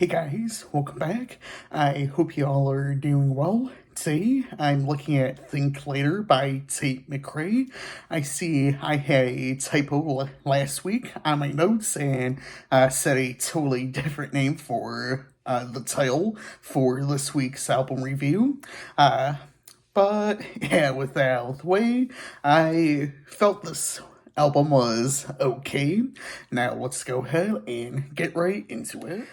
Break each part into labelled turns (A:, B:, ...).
A: Hey guys, welcome back. I hope you all are doing well. Today, I'm looking at Think Later by Tate McRae. I see I had a typo last week on my notes and said a totally different name for the title for this week's album review. But yeah, with that out of the way, I felt this album was okay. Now let's go ahead and get right into it.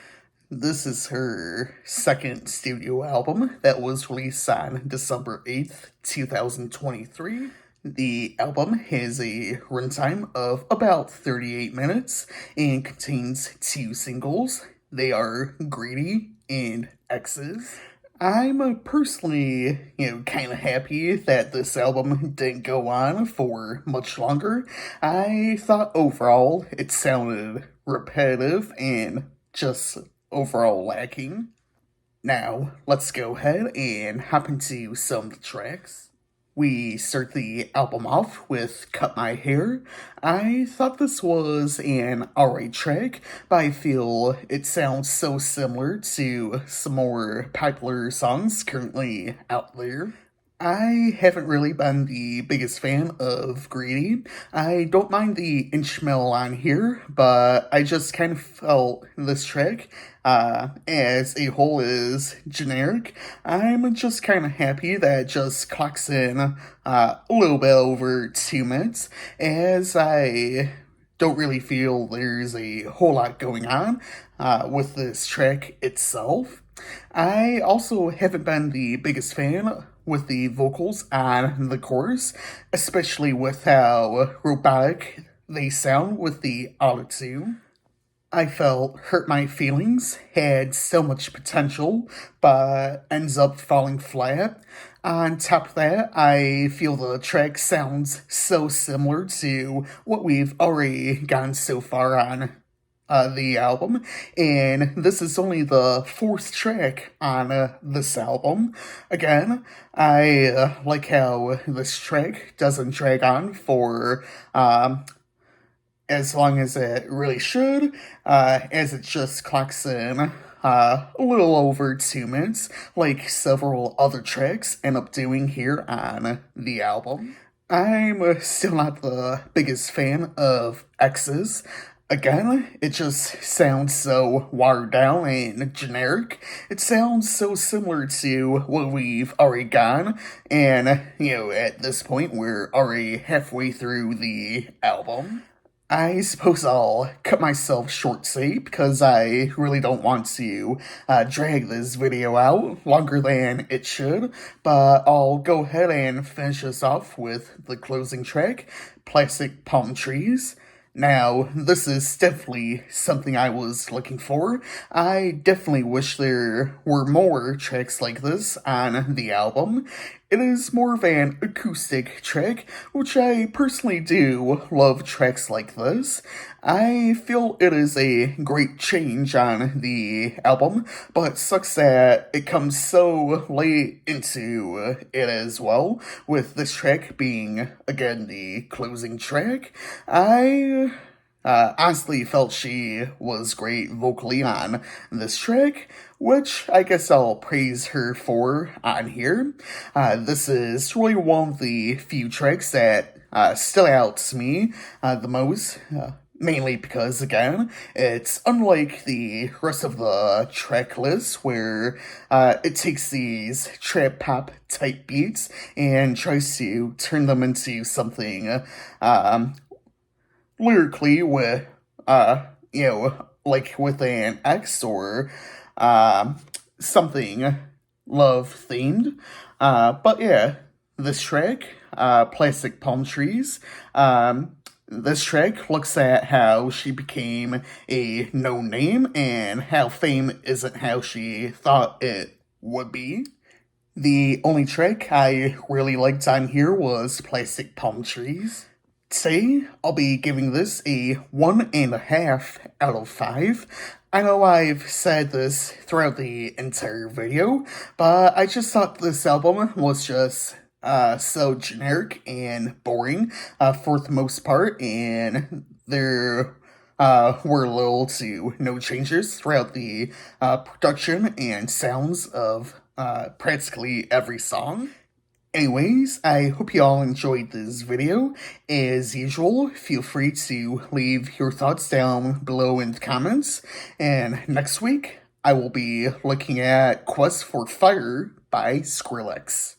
A: This is her second studio album that was released on December 8th, 2023. The album has a runtime of about 38 minutes and contains two singles. They are Greedy and X's. I'm personally, kind of happy that this album didn't go on for much longer. I thought overall it sounded repetitive and just overall lacking. Now, let's go ahead and hop into some of the tracks. We start the album off with Cut My Hair. I thought this was an alright track, but I feel it sounds so similar to some more popular songs currently out there. I haven't really been the biggest fan of Greedy. I don't mind the instrumental on here, but I just kind of felt this track, as a whole, is generic. I'm just kind of happy that it just clocks in a little bit over 2 minutes, as I don't really feel there's a whole lot going on with this track itself. I also haven't been the biggest fan with the vocals on the chorus, especially with how robotic they sound with the autotune. I felt Hurt My Feelings had so much potential, but ends up falling flat. On top of that, I feel the track sounds so similar to what we've already gotten so far on the album, and this is only the fourth track on this album. Again, I like how this track doesn't drag on for as long as it really should, as it just clocks in a little over 2 minutes, like several other tracks end up doing here on the album. I'm still not the biggest fan of X's. Again, it just sounds so watered down and generic. It sounds so similar to what we've already gotten, and, at this point, we're already halfway through the album. I suppose I'll cut myself short today because I really don't want to drag this video out longer than it should, but I'll go ahead and finish this off with the closing track, Plastic Palm Trees. Now, this is definitely something I was looking for. I definitely wish there were more tracks like this on the album. It is more of an acoustic track, which I personally do love tracks like this. I feel it is a great change on the album, but sucks that it comes so late into it as well, with this track being, again, the closing track. I honestly felt she was great vocally on this track, which I guess I'll praise her for on here. This is really one of the few tracks that stood out to me the most. Mainly because, again, it's unlike the rest of the track list where it takes these trap pop type beats and tries to turn them into something lyrically with, like with an X or something love themed. But yeah, this track, Plastic Palm Trees, this track looks at how she became a known name and how fame isn't how she thought it would be. The only track I really liked on here was Plastic Palm Trees. Today, I'll be giving this a 1.5 out of 5. I know I've said this throughout the entire video, but I just thought this album was just so generic and boring for the most part, and there were little to no changes throughout the production and sounds of practically every song. Anyways, I hope you all enjoyed this video. As usual, feel free to leave your thoughts down below in the comments. And next week, I will be looking at Quest for Fire by Skrillex.